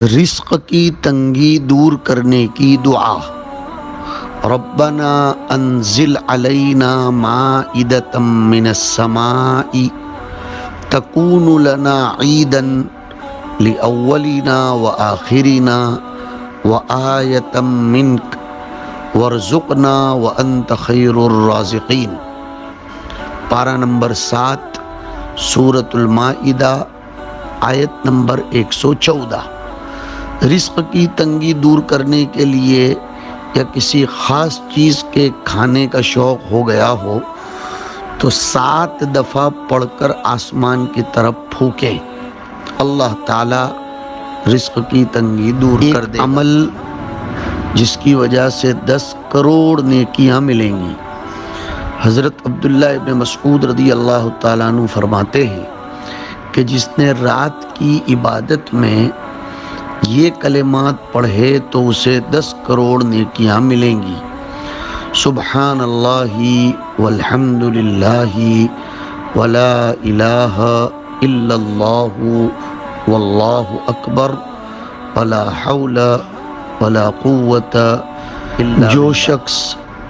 رزق کی تنگی دور کرنے کی دعا۔ ربنا انزل علینا مائدۃ من السماء تکون لنا عیدا لاولنا وآخرنا وآیۃ منک وارزقنا وانت خیر الرازقین۔ پارہ نمبر 7 سورۃ المائدہ آیت نمبر 114۔ رزق کی تنگی دور کرنے کے لیے یا کسی خاص چیز کے کھانے کا شوق ہو گیا ہو تو 7 دفعہ پڑھ کر آسمان کی طرف پھونکیں، اللہ تعالی رزق کی تنگی دور کر دے گا۔ عمل جس کی وجہ سے 10 کروڑ نیکیاں ملیں گی۔ حضرت عبداللہ ابن مسعود رضی اللہ تعالیٰ عنہ فرماتے ہیں کہ جس نے رات کی عبادت میں یہ کلمات پڑھے تو اسے 10 کروڑ نیکیاں ملیں گی۔ سبحان اللہ والحمد للہ ولا الہ الا اللہ واللہ اکبر ولا حول ولا قوت الا۔ جو شخص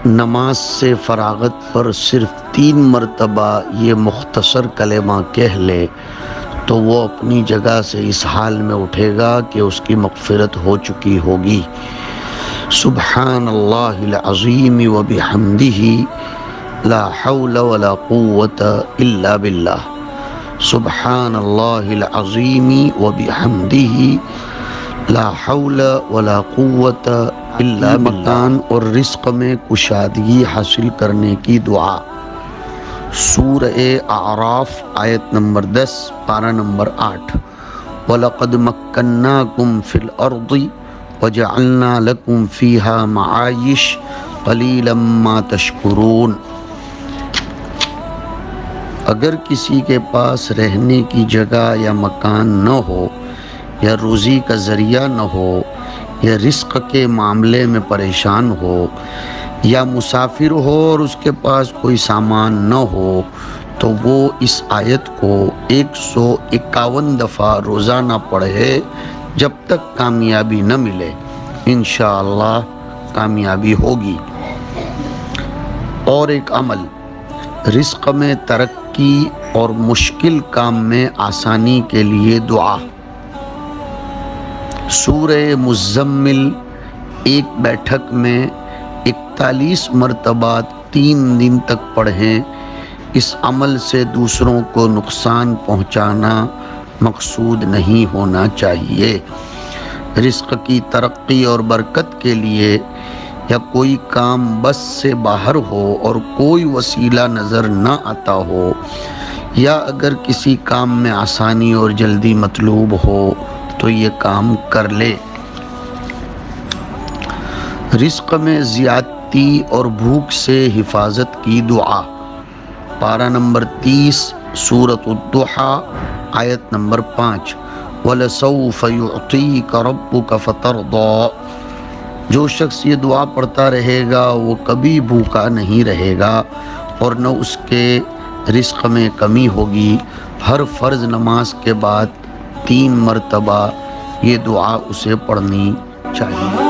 نماز سے فراغت پر صرف 3 مرتبہ یہ مختصر کلمہ کہہ لے تو وہ اپنی جگہ سے اس حال میں اٹھے گا کہ اس کی مغفرت ہو چکی ہوگی۔ سبحان اللہ العظیم وبحمدہ لا حول ولا قوت الا باللہ۔ سبحان اللہ العظیم وبحمدہ لا حول ولا قوت الا باللہ۔ مکان اور رزق میں کشادگی حاصل کرنے کی دعا۔ سورہ اعراف آیت نمبر 10 پارہ نمبر 8۔ وَلَقَدْ مَكَّنَّاكُمْ فِي الْأَرْضِ وَجَعَلْنَا لَكُمْ فِيهَا مَعَايِشَ قَلِيلًا مَا تَشْكُرُونَ۔ اگر کسی کے پاس رہنے کی جگہ یا مکان نہ ہو یا روزی کا ذریعہ نہ ہو یا رزق کے معاملے میں پریشان ہو یا مسافر ہو اور اس کے پاس کوئی سامان نہ ہو تو وہ اس آیت کو 151 دفعہ روزانہ پڑھے جب تک کامیابی نہ ملے۔ انشاءاللہ کامیابی ہوگی۔ اور ایک عمل، رزق میں ترقی اور مشکل کام میں آسانی کے لیے دعا۔ سورہ مزمل ایک بیٹھک میں 41 مرتبہ 3 دن تک پڑھیں۔ اس عمل سے دوسروں کو نقصان پہنچانا مقصود نہیں ہونا چاہیے۔ رزق کی ترقی اور برکت کے لیے یا کوئی کام بس سے باہر ہو اور کوئی وسیلہ نظر نہ آتا ہو یا اگر کسی کام میں آسانی اور جلدی مطلوب ہو تو یہ کام کر لے۔ رزق میں زیادتی اور بھوک سے حفاظت کی دعا۔ پارہ نمبر 30 سورۃ الضحیٰ آیت نمبر 5۔ وَلَسَوْفَ يُعْطِيكَ رَبُّكَ فَتَرْضَىٰ۔ جو شخص یہ دعا پڑھتا رہے گا وہ کبھی بھوکا نہیں رہے گا اور نہ اس کے رزق میں کمی ہوگی۔ ہر فرض نماز کے بعد 3 مرتبہ یہ دعا اسے پڑھنی چاہیے۔